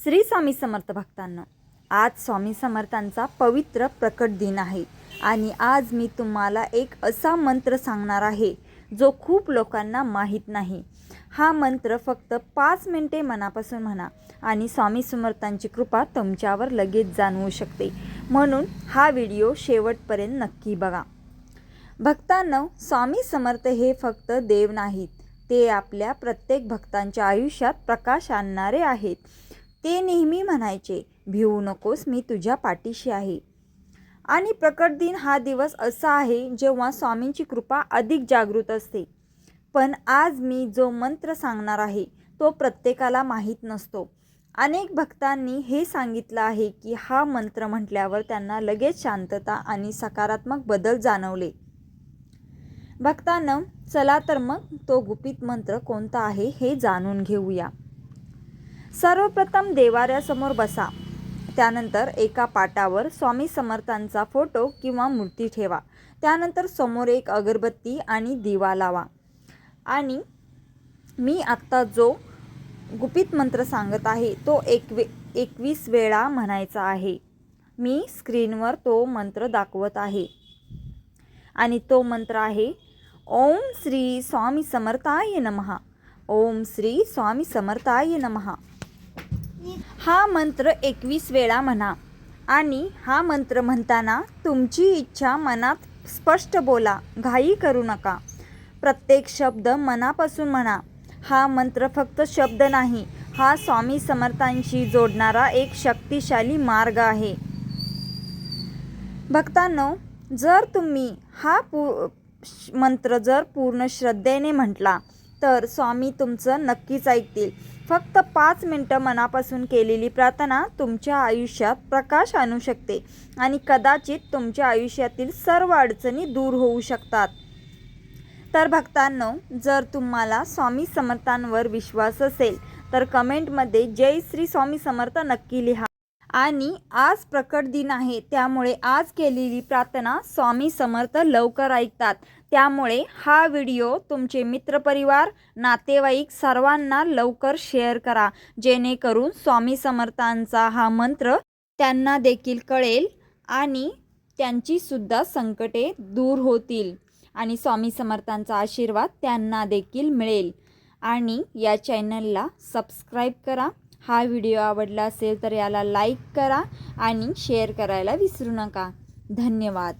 श्री स्वामी समर्थ भक्तांनो, आज स्वामी समर्थांचा पवित्र प्रकट दिन आहे आणि आज मी तुम्हाला एक असा मंत्र सांगणार आहे जो खूप लोकांना माहीत नाही। हा मंत्र फक्त 5 मिनिटे मनापासून म्हणा आणि स्वामी समर्थांची कृपा तुमच्यावर लगेच जाणवू शकते। म्हणून हा व्हिडिओ शेवटपर्यंत नक्की बघा। भक्तांनो, स्वामी समर्थ हे फक्त देव नाहीत, ते आपल्या प्रत्येक भक्तांच्या आयुष्यात प्रकाश आणणारे आहेत। ते नेहमी म्हणायचे, भिवू नकोस, मी तुझ्या पाठीशी आहे। आणि प्रकट दिन हा दिवस असा आहे जेव्हा स्वामींची कृपा अधिक जागृत असते। पण आज मी जो मंत्र सांगणार आहे तो प्रत्येकाला माहीत नसतो। अनेक भक्तांनी हे सांगितलं आहे की हा मंत्र म्हटल्यावर त्यांना लगेच शांतता आणि सकारात्मक बदल जाणवले। भक्तांनो, चला तर मग तो गुपित मंत्र कोणता आहे हे जाणून घेऊया। सर्वप्रथम देवाऱ्यासमोर बसा। त्यानंतर एका पाटावर स्वामी समर्थांचा फोटो किंवा मूर्ती ठेवा। त्यानंतर समोर एक अगरबत्ती आणि दिवा लावा आणि मी आत्ता जो गुपित मंत्र सांगत आहे तो 21 वेळा म्हणायचा आहे। मी स्क्रीनवर तो मंत्र दाखवत आहे आणि तो मंत्र आहे ओम श्री स्वामी समर्थाय नमः। ओम श्री स्वामी समर्थाय नमः। हा मंत्र 21 वेळा म्हणा आणि हा मंत्र म्हणताना तुमची इच्छा मनात स्पष्ट बोला, घाई करू नका। प्रत्येक शब्द मनापासून म्हणा। हा मंत्र फक्त शब्द नाही, हा स्वामी समर्थांशी जोडणारा एक शक्तिशाली मार्ग आहे। भक्तांनो, जर तुम्ही हा मंत्र पूर्ण श्रद्धेने म्हटला तर स्वामी तुमचं नक्कीच ऐकतील। फक्त 5 मिनिटं मनापासून केलेली प्रार्थना तुमच्या आयुष्यात प्रकाश आणू शकते आणि कदाचित तुमच्या आयुष्यातील सर्व अडचणी दूर होऊ शकतात। तर भक्तांनो, जर तुम्हाला स्वामी समर्थांवर विश्वास असेल तर कमेंटमध्ये जय श्री स्वामी समर्थ नक्की लिहा। आणि आज प्रकट दिन आहे, त्यामुळे आज केलेली प्रार्थना स्वामी समर्थ लवकर ऐकतात। त्यामुळे हा व्हिडिओ तुमचे मित्रपरिवार, नातेवाईक सर्वांना लवकर शेअर करा, जेणेकरून स्वामी समर्थांचा हा मंत्र त्यांना देखील कळेल आणि त्यांची सुद्धा संकटे दूर होतील आणि स्वामी समर्थांचा आशीर्वाद त्यांना देखील मिळेल। आणि या चॅनलला सबस्क्राईब करा। हा व्हिडिओ आवडला असेल तर याला लाईक करा आणि शेअर करायला विसरू नका। धन्यवाद।